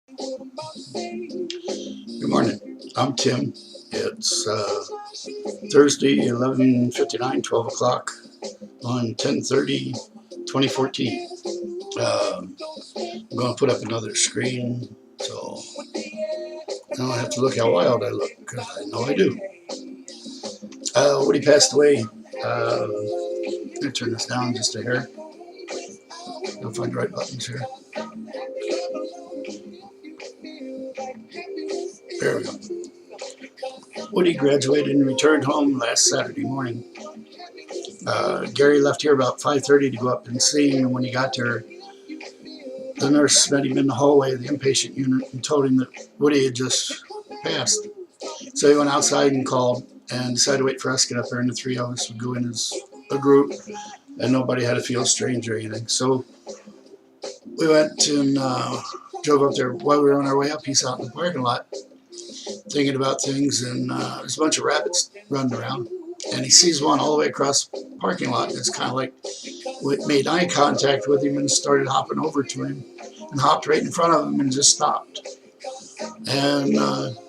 Good morning. I'm Tim. It's Thursday, 11:59, 12 o'clock on 10/30/2014. I'm going to put up another screen so I don't have to look how wild I look, because I know I do. Woody passed away. I'm going to turn this down just a hair. I'll find the right buttons here. There we go. Woody graduated and returned home last Saturday morning. Gary left here about 5:30 to go up and see him, and when he got there, the nurse met him in the hallway of the inpatient unit and told him that Woody had just passed. So he went outside and called and decided to wait for us to get up there, and the three of us would go in as a group, and nobody had to feel strange or anything. So we went and drove up there. While we were on our way up, he's out in the parking lot thinking about things, and there's a bunch of rabbits running around, and he sees one all the way across the parking lot. It's kind of like made eye contact with him and started hopping over to him and hopped right in front of him and just stopped. And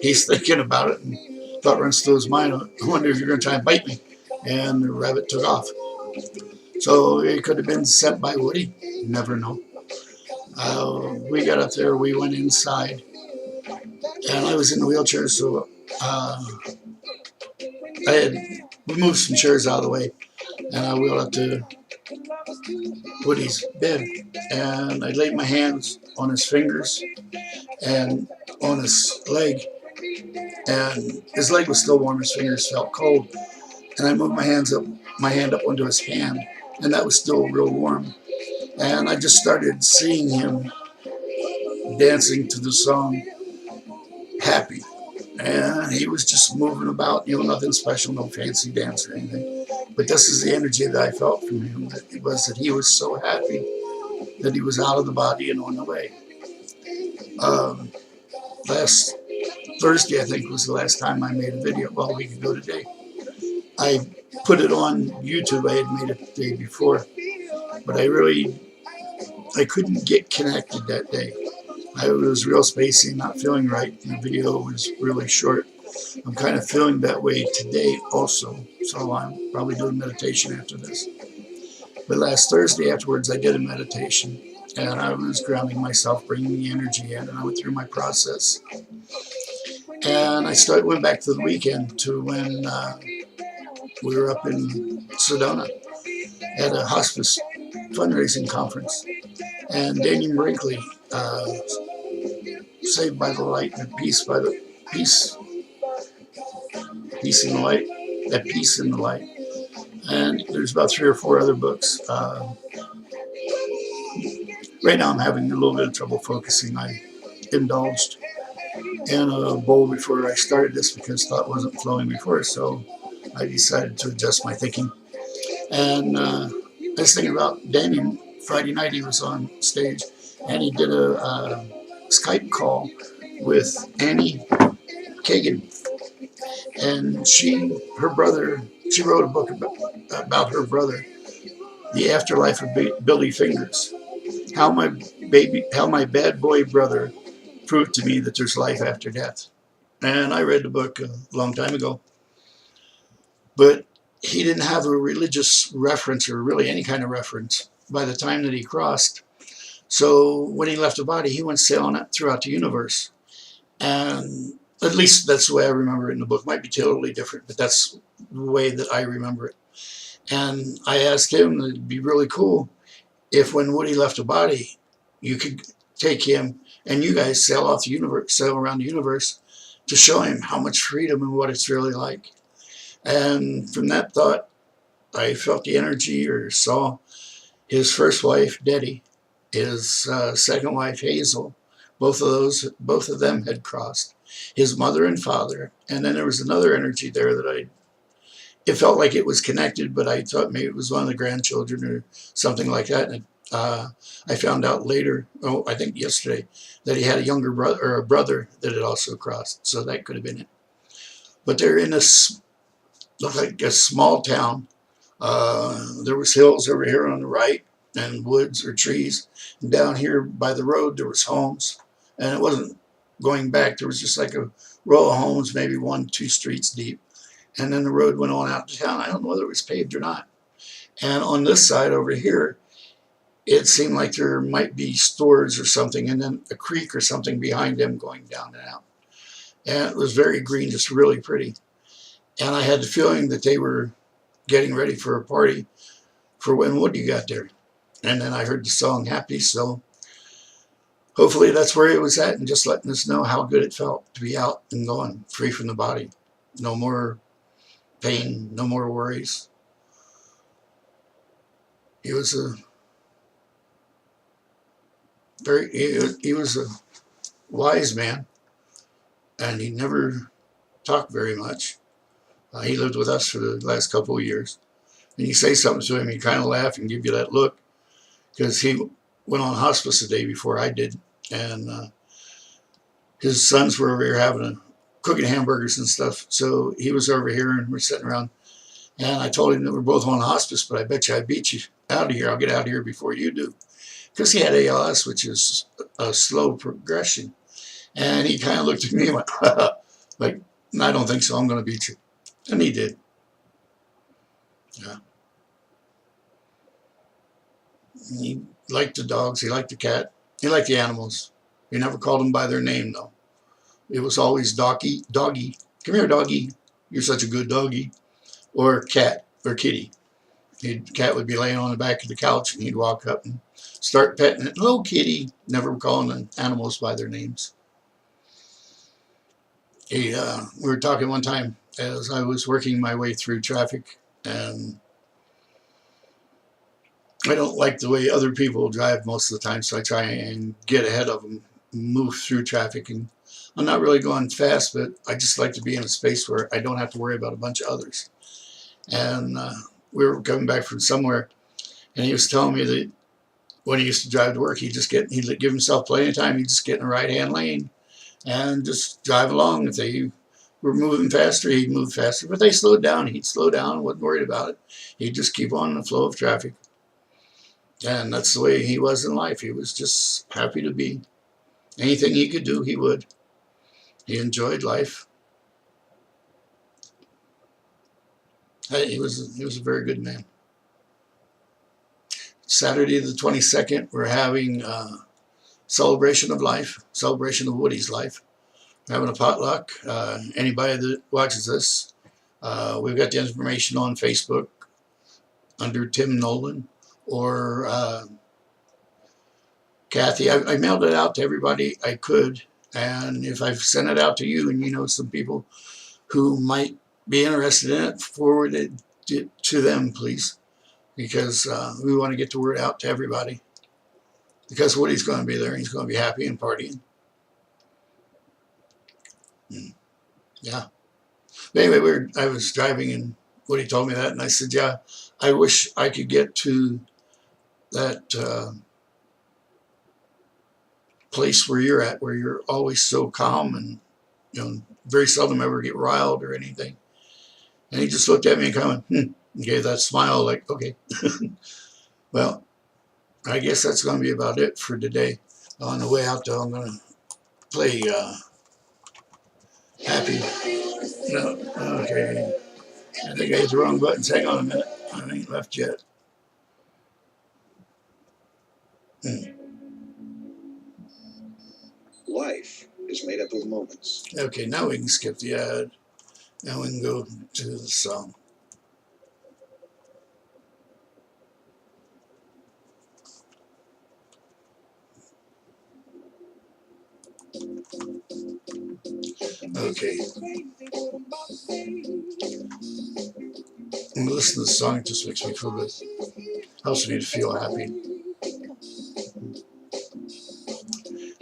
he's thinking about it, and thought runs through his mind, I wonder if you're going to try and bite me. And the rabbit took off. So it could have been sent by Woody. You never know. We got up there, we went inside, and I was in the wheelchair, so we moved some chairs out of the way, and I wheeled up to Woody's bed, and I laid my hands on his fingers and on his leg, and his leg was still warm, his fingers felt cold, and I moved my hand up onto his hand, and that was still real warm, and I just started seeing him dancing to the song Happy, and he was just moving about, nothing special, no fancy dance or anything, but this is the energy that I felt from him, that he was so happy that he was out of the body and on the way. Last Thursday, I think, was the last time I made a video. Well, a week ago today. I put it on YouTube. I had made it the day before, but I couldn't get connected that day. I was real spacey, not feeling right, and the video was really short. I'm kind of feeling that way today also, so I'm probably doing meditation after this. But last Thursday afterwards, I did a meditation, and I was grounding myself, bringing the energy in, and I went through my process. And I went back to the weekend to when we were up in Sedona at a hospice fundraising conference, and Daniel Brinkley, Saved by the Light and Peace in the Light, that Peace in the Light, and there's about 3 or 4 other books. Right now I'm having a little bit of trouble focusing. I indulged in a bowl before I started this because thought wasn't flowing before, so I decided to adjust my thinking. And I was thinking about Daniel. Friday night he was on stage, and he did a Skype call with Annie Kagan, and she wrote a book about her brother, The Afterlife of Billy Fingers. How my bad boy brother proved to me that there's life after death. And I read the book a long time ago, but he didn't have a religious reference or really any kind of reference by the time that he crossed. So when he left the body, he went sailing throughout the universe. And at least that's the way I remember it in the book. It might be totally different, but that's the way that I remember it. And I asked him that it'd be really cool if when Woody left the body, you could take him and you guys sail around the universe to show him how much freedom and what it's really like. And from that thought, I felt the energy, or saw his first wife, Debbie, his second wife, Hazel. Both of them had crossed. His mother and father. And then there was another energy there that it felt like it was connected, but I thought maybe it was one of the grandchildren or something like that. And I found out later, I think yesterday, that he had a younger brother, or a brother, that had also crossed. So that could have been it. But they're in like a small town. There was hills over here on the right, and woods or trees. And down here by the road, there was homes. and it wasn't going back. There was just like a row of homes, maybe 1-2 streets deep, and then the road went on out to town. I don't know whether it was paved or not. And on this side over here, it seemed like there might be stores or something, and then a creek or something behind them going down and out. And it was very green, just really pretty. And I had the feeling that they were getting ready for a party for when Woody got there. And then I heard the song Happy, so hopefully that's where it was at, and just letting us know how good it felt to be out and going, free from the body. No more pain, no more worries. He was a he was a wise man, and he never talked very much. He lived with us for the last couple of years. And you say something to him, he kind of laugh and give you that look, because he went on hospice the day before I did, and his sons were over here cooking hamburgers and stuff. So he was over here, and we're sitting around, and I told him that we're both on hospice, but I bet you I beat you out of here. I'll get out of here before you do, because he had ALS, which is a slow progression. And he kind of looked at me and went, like, I don't think so. I'm going to beat you. And he did. Yeah. He liked the dogs. He liked the cat. He liked the animals. He never called them by their name, though. It was always doggy. Come here, doggy. You're such a good doggy. Or cat or kitty. The cat would be laying on the back of the couch, and he'd walk up and start petting it. Hello, kitty. Never calling the animals by their names. We were talking one time as I was working my way through traffic, and I don't like the way other people drive most of the time, so I try and get ahead of them, move through traffic, and I'm not really going fast, but I just like to be in a space where I don't have to worry about a bunch of others. And we were coming back from somewhere, and he was telling me that when he used to drive to work, he'd give himself plenty of time. He'd just get in the right-hand lane and just drive along. If they were moving faster, he'd move faster. But they slowed down, he'd slow down, wasn't worried about it. He'd just keep on the flow of traffic. And that's the way he was in life. He was just happy to be. Anything he could do, he would. He enjoyed life. He was a very good man. Saturday the 22nd, we're having celebration of life, celebration of Woody's life. We're having a potluck. Anybody that watches this, we've got the information on Facebook under Tim Nolan or Kathy. I mailed it out to everybody I could, and if I've sent it out to you and you know some people who might be interested in it, forward it to them, please, because we want to get the word out to everybody. Because Woody's going to be there, and he's going to be happy and partying. Yeah. But anyway, I was driving, and Woody told me that, and I said, yeah, I wish I could get to that place where you're at, where you're always so calm and very seldom ever get riled or anything. And he just looked at me and kind of and gave that smile like, okay. Well, I guess that's going to be about it for today. On the way out, though, I'm going to play Happy. No, okay. I think I hit the wrong buttons. Hang on a minute. I ain't left yet. Life is made up of moments. Okay, now we can skip the ad. Now we can go to the song. Okay. When I listen to the song, it just makes me feel good. Helps me to feel happy.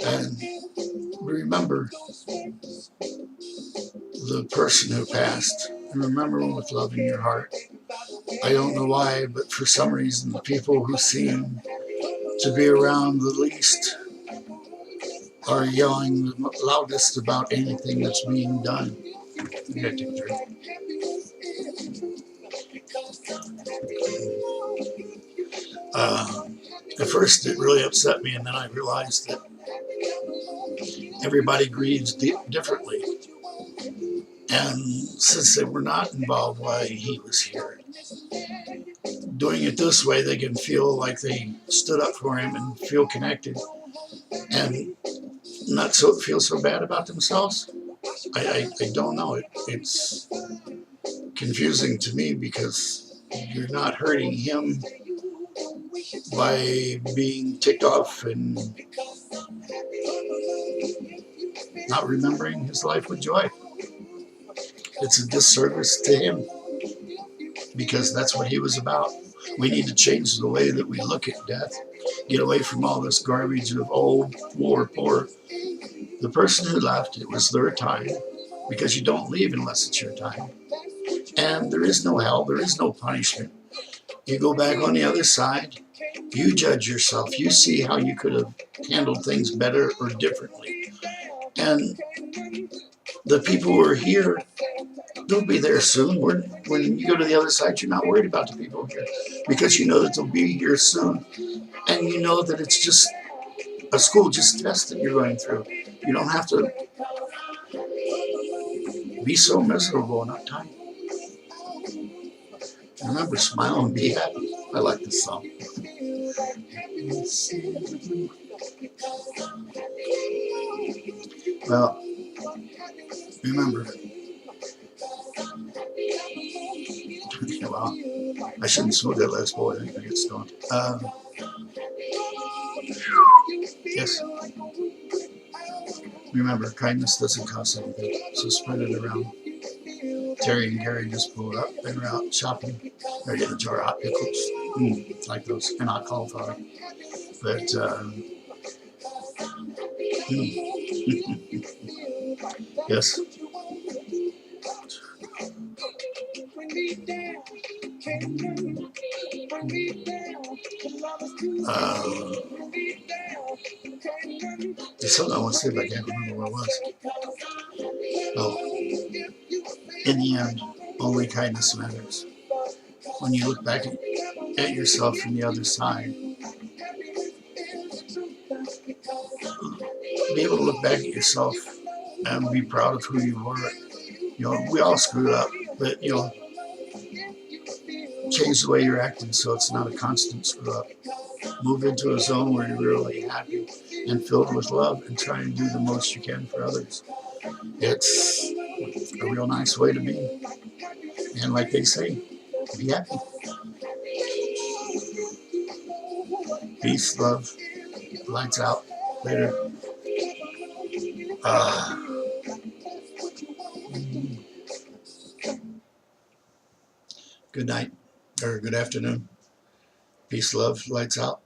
And remember the person who passed. And remember them with love in your heart. I don't know why, but for some reason, the people who seem to be around the least are yelling the loudest about anything that's being done. I gotta take a drink. At first, it really upset me, and then I realized that everybody grieves differently. And since they were not involved while he was here, doing it this way, they can feel like they stood up for him and feel connected and not feel so bad about themselves. I don't know. It's confusing to me because you're not hurting him by being ticked off and not remembering his life with joy. It's a disservice to him because that's what he was about. We need to change the way that we look at death. Get away from all this garbage of, oh, poor. The person who left, it was their time, because you don't leave unless it's your time. And there is no hell, there is no punishment. You go back on the other side, you judge yourself, you see how you could have handled things better or differently. And the people who are here, they'll be there soon. When you go to the other side, you're not worried about the people here because you know that they'll be here soon. And you know that it's just a school, just test that you're going through. You don't have to be so miserable and uptight. Remember, smile and be happy. I like this song. Well, remember, well, I shouldn't smoke that last boy. I think I get stoned. Yes. Remember, kindness doesn't cost anything, so spread it around. Terry and Gary just pulled up. They were out shopping. They're getting a jar of hot pickles. Like those, and hot cauliflower. But, yes. There's something I want to say, but I can't remember what it was. Oh, in the end, only kindness matters. When you look back at yourself from the other side, be able to look back at yourself and be proud of who you were. You know, we all screwed up, but, you know, change the way you're acting so it's not a constant screw up. Move into a zone where you're really happy and filled with love and try and do the most you can for others. It's a real nice way to be. And like they say, be happy. Peace, love, lights out. Later. Good night, or good afternoon. Peace, love, lights out.